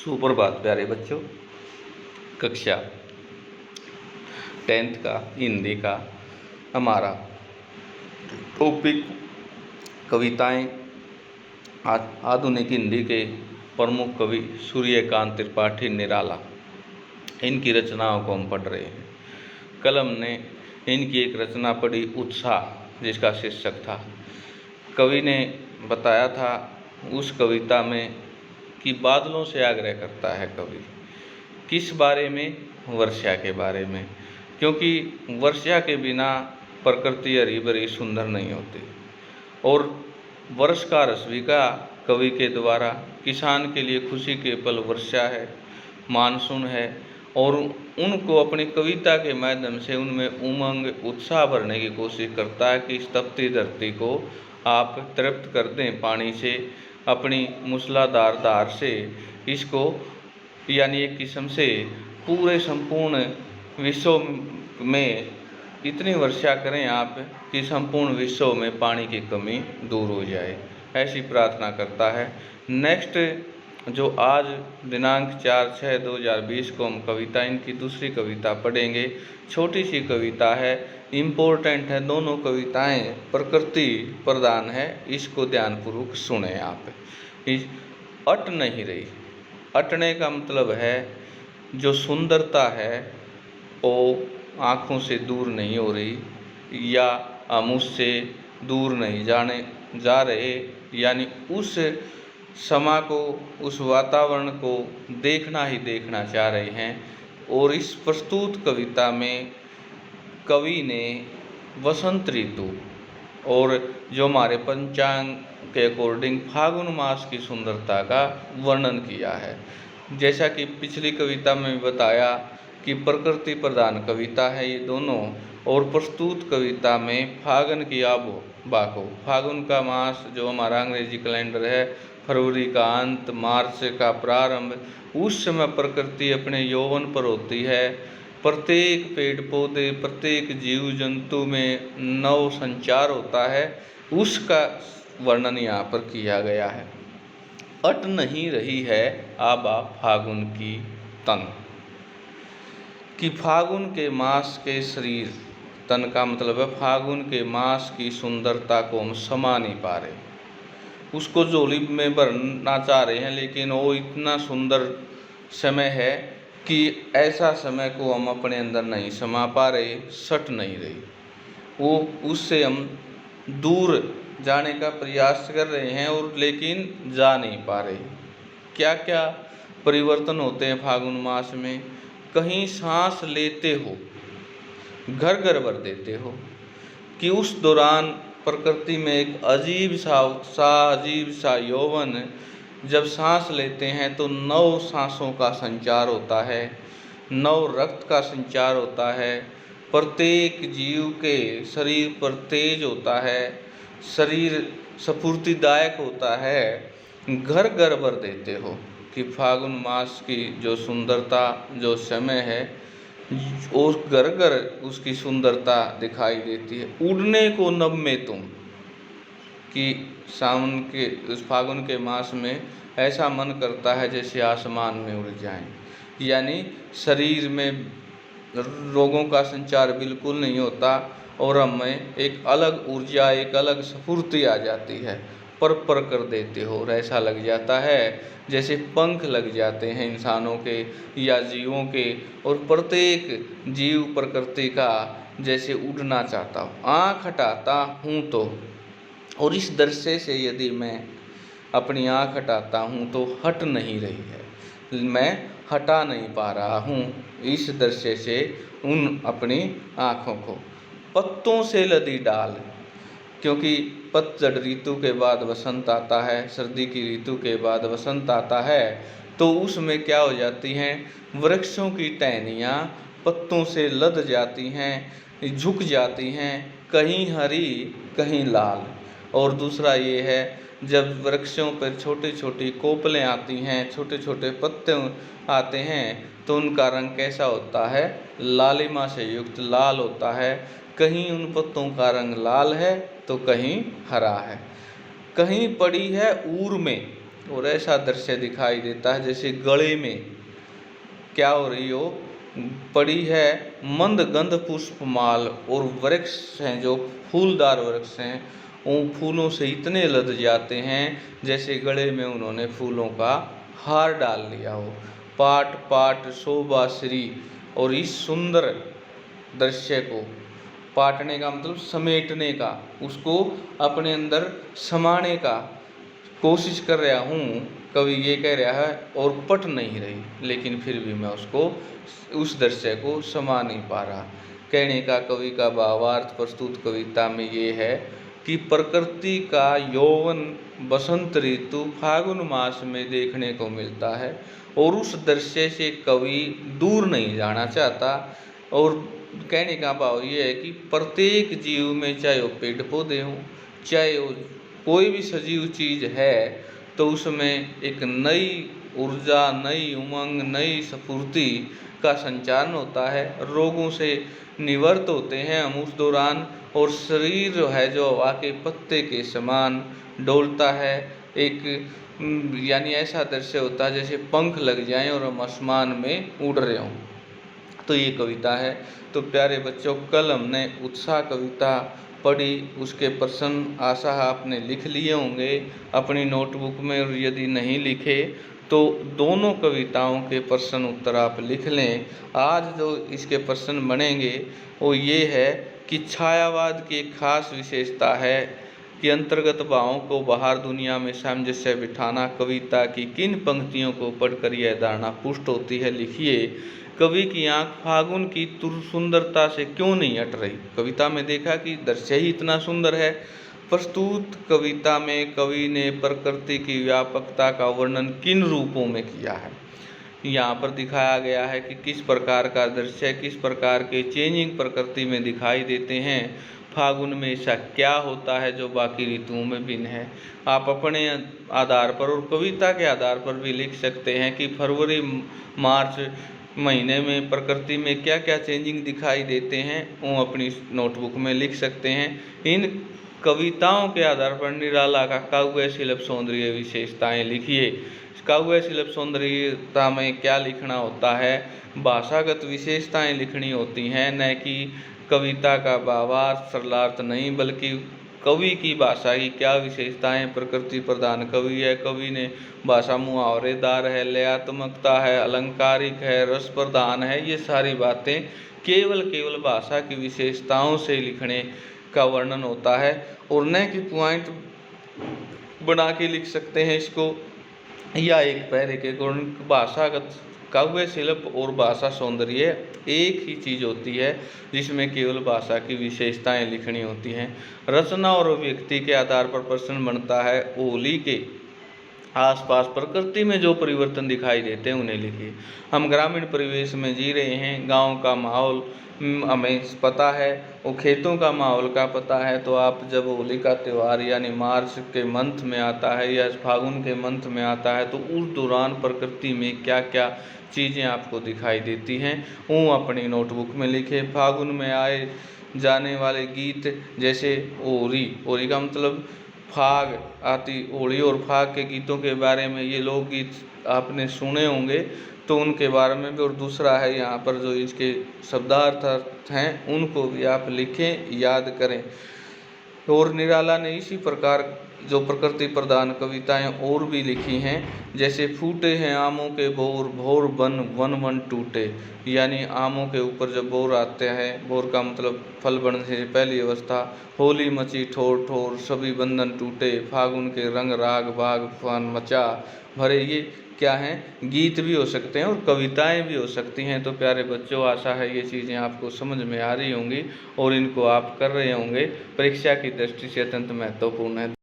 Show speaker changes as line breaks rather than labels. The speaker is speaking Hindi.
सुप्रभात प्यारे बच्चों। कक्षा 10th का हिंदी का हमारा टॉपिक कविताएं। आधुनिक हिंदी के प्रमुख कवि सूर्यकांत त्रिपाठी निराला, इनकी रचनाओं को हम पढ़ रहे हैं। कल हमने इनकी एक रचना पढ़ी, उत्साह, जिसका शीर्षक था। कवि ने बताया था उस कविता में कि बादलों से आग्रह करता है कवि। किस बारे में? वर्षा के बारे में, क्योंकि वर्षा के बिना प्रकृति हरी भरी सुंदर नहीं होती। और वर्ष का रस भी का कवि के द्वारा किसान के लिए खुशी के पल वर्षा है, मानसून है, और उनको अपनी कविता के माध्यम से उनमें उमंग, उत्साह भरने की कोशिश करता है कि इस तपती धरती को आप तृप्त कर दें पानी से, अपनी मूसलाधार धार से, इसको यानी एक किस्म से पूरे संपूर्ण विश्व में इतनी वर्षा करें आप कि संपूर्ण विश्व में पानी की कमी दूर हो जाए, ऐसी प्रार्थना करता है। नेक्स्ट जो आज दिनांक 4/6/2020 को हम कविता, इनकी दूसरी कविता पढ़ेंगे। छोटी सी कविता है, इम्पोर्टेंट है, दोनों कविताएं प्रकृति प्रधान है। इसको ध्यानपूर्वक सुने आप। अट नहीं रही, अटने का मतलब है जो सुंदरता है वो आँखों से दूर नहीं हो रही, या हम उससे दूर नहीं जा रहे, यानी उस समा को, उस वातावरण को देखना ही देखना चाह रहे हैं। और इस प्रस्तुत कविता में कवि ने वसंत ऋतु और जो हमारे पंचांग के अकॉर्डिंग फागुन मास की सुंदरता का वर्णन किया है। जैसा कि पिछली कविता में बताया कि प्रकृति प्रधान कविता है ये दोनों, और प्रस्तुत कविता में फागुन की आबोहवा को, फागुन का मास जो हमारा अंग्रेजी कैलेंडर है, फरवरी का अंत, मार्च का प्रारंभ, उस समय प्रकृति अपने यौवन पर होती है। प्रत्येक पेड़ पौधे, प्रत्येक जीव जंतु में नव संचार होता है, उसका वर्णन यहाँ पर किया गया है। अट नहीं रही है आबा फागुन की तन, कि फागुन के मास के शरीर, तन का मतलब है फागुन के मास की सुंदरता को हम समा नहीं पा रहे, उसको झोली में भरना चाह रहे हैं, लेकिन वो इतना सुंदर समय है कि ऐसा समय को हम अपने अंदर नहीं समा पा रहे, सट नहीं रही, वो उससे हम दूर जाने का प्रयास कर रहे हैं और लेकिन जा नहीं पा रहे। क्या क्या परिवर्तन होते हैं फागुन मास में? कहीं सांस लेते हो, घर घर भर देते हो, कि उस दौरान प्रकृति में एक अजीब सा उत्साह, अजीब सा यौवन, जब सांस लेते हैं तो नौ सांसों का संचार होता है, नौ रक्त का संचार होता है, प्रत्येक जीव के शरीर पर तेज होता है, शरीर स्फूर्तिदायक होता है। घर घर भर देते हो कि फागुन मास की जो सुंदरता, जो समय है, उस घर घर उसकी सुंदरता दिखाई देती है। उड़ने को नभ में तुम, कि सावन के उस फागुन के मास में ऐसा मन करता है जैसे आसमान में उड़ जाएं, यानी शरीर में रोगों का संचार बिल्कुल नहीं होता और हमें एक अलग ऊर्जा, एक अलग स्फूर्ति आ जाती है, पर कर देते हो, और ऐसा लग जाता है जैसे पंख लग जाते हैं इंसानों के या जीवों के, और प्रत्येक जीव प्रकृति का जैसे उड़ना चाहता हूँ, आँख हटाता हूँ तो, और इस दृश्य से यदि मैं अपनी आँख हटाता हूँ तो हट नहीं रही है, मैं हटा नहीं पा रहा हूँ इस दृश्य से उन अपनी आँखों को। पत्तों से लदी डाल, क्योंकि पतझड़ ऋतु के बाद वसंत आता है, सर्दी की ऋतु के बाद वसंत आता है, तो उसमें क्या हो जाती हैं, वृक्षों की टहनियाँ पत्तों से लद जाती हैं, झुक जाती हैं, कहीं हरी कहीं लाल। और दूसरा ये है, जब वृक्षों पर छोटी छोटी कोपलें आती हैं, छोटे छोटे पत्ते आते हैं, तो उनका रंग कैसा होता है? लालिमा से युक्त लाल होता है। कहीं उन पत्तों का रंग लाल है तो कहीं हरा है। कहीं पड़ी है ऊर में, और ऐसा दृश्य दिखाई देता है जैसे गले में क्या हो रही हो, पड़ी है मंद गंध पुष्पमाल, और वृक्ष हैं जो फूलदार वृक्ष हैं, उन फूलों से इतने लद जाते हैं जैसे गले में उन्होंने फूलों का हार डाल लिया हो। पाट पाट शोभा श्री, और इस सुंदर दृश्य को पाटने का मतलब समेटने का, उसको अपने अंदर समाने का कोशिश कर रहा हूँ, कवि ये कह रहा है, और पट नहीं रही, लेकिन फिर भी मैं उसको उस दृश्य को समा नहीं पा रहा। कहने का कवि का भावार्थ प्रस्तुत कविता में ये है कि प्रकृति का यौवन बसंत ऋतु फागुन मास में देखने को मिलता है, और उस दृश्य से कवि दूर नहीं जाना चाहता। और कहने का भाव ये है कि प्रत्येक जीव में, चाहे वो पेड़ पौधे हों, चाहे वो कोई भी सजीव चीज़ है, तो उसमें एक नई ऊर्जा, नई उमंग, नई स्फूर्ति का संचारण होता है। रोगों से निवृत्त होते हैं हम उस दौरान, और शरीर जो है जो हवा के पत्ते के समान डोलता है। एक यानी ऐसा दृश्य होता है जैसे पंख लग जाएं और हम आसमान में उड़ रहे हों। तो ये कविता है। तो प्यारे बच्चों, कल हमने उत्साह कविता पढ़ी, उसके प्रश्न आशा आपने लिख लिए होंगे अपनी नोटबुक में, और यदि नहीं लिखे तो दोनों कविताओं के प्रश्न उत्तर आप लिख लें। आज जो इसके प्रश्न बनेंगे वो ये है कि छायावाद की एक खास विशेषता है कि अंतर्गत भावों को बाहर दुनिया में सामंजस्य बिठाना। कविता की किन पंक्तियों को पढ़कर यह धारणा पुष्ट होती है? लिखिए। कवि की आंख फागुन की सुंदरता से क्यों नहीं हट रही? कविता में देखा कि दृश्य ही इतना सुंदर है। प्रस्तुत कविता में कवि ने प्रकृति की व्यापकता का वर्णन किन रूपों में किया है? यहाँ पर दिखाया गया है कि किस प्रकार का दृश्य, किस प्रकार के चेंजिंग प्रकृति में दिखाई देते हैं। फागुन में ऐसा क्या होता है जो बाकी ऋतुओं में भिन्न है? आप अपने आधार पर और कविता के आधार पर भी लिख सकते हैं कि फरवरी मार्च महीने में प्रकृति में क्या क्या चेंजिंग दिखाई देते हैं, वो अपनी नोटबुक में लिख सकते हैं। इन कविताओं के आधार पर निराला का काव्य शिल्प सौंदर्य विशेषताएं लिखिए। काव्य शिल्प सौंदर्यता में क्या लिखना होता है? भाषागत विशेषताएं लिखनी होती हैं, न कि कविता का भावार्थ सरलार्थ नहीं, बल्कि कवि की भाषा की क्या विशेषताएं। प्रकृति प्रधान कवि है, कवि ने भाषा मुहावरेदार है, लयात्मकता है, अलंकारिक है, रस प्रधान है। ये सारी बातें केवल भाषा की विशेषताओं से लिखने का वर्णन होता है, और न कि पॉइंट बना के लिख सकते हैं इसको, या एक पैरे के गुण। भाषागत काव्य शिल्प और भाषा सौंदर्य एक ही चीज़ होती है जिसमें केवल भाषा की विशेषताएं लिखनी होती हैं। रचना और व्यक्ति के आधार पर प्रश्न बनता है। होली के आसपास प्रकृति में जो परिवर्तन दिखाई देते हैं उन्हें लिखिए। हम ग्रामीण परिवेश में जी रहे हैं, गांव का माहौल हमें पता है, वो खेतों का माहौल का पता है। तो आप जब होली का त्यौहार यानी मार्च के मंथ में आता है या फागुन के मंथ में आता है, तो उस दौरान प्रकृति में क्या क्या चीज़ें आपको दिखाई देती हैं वो अपनी नोटबुक में लिखें। फागुन में आए जाने वाले गीत जैसे होली का मतलब फाग आती, होली और फाग के गीतों के बारे में ये लोकगीत आपने सुने होंगे, तो उनके बारे में भी। और दूसरा है यहाँ पर जो इसके शब्दार्थ हैं उनको भी आप लिखें, याद करें। और निराला ने इसी प्रकार जो प्रकृति प्रधान कविताएं और भी लिखी हैं, जैसे फूटे हैं आमों के बोर, भोर बन वन वन टूटे। यानी आमों के ऊपर जब बोर आते हैं, बोर का मतलब फल बनने से पहली अवस्था। होली मची ठोर ठोर, सभी बंधन टूटे, फागुन के रंग राग बाग फान मचा भरे। ये क्या हैं? गीत भी हो सकते हैं और कविताएं भी हो सकती हैं। तो प्यारे बच्चों, आशा है ये चीज़ें आपको समझ में आ रही होंगी और इनको आप कर रहे होंगे। परीक्षा की दृष्टि से अत्यंत महत्वपूर्ण है।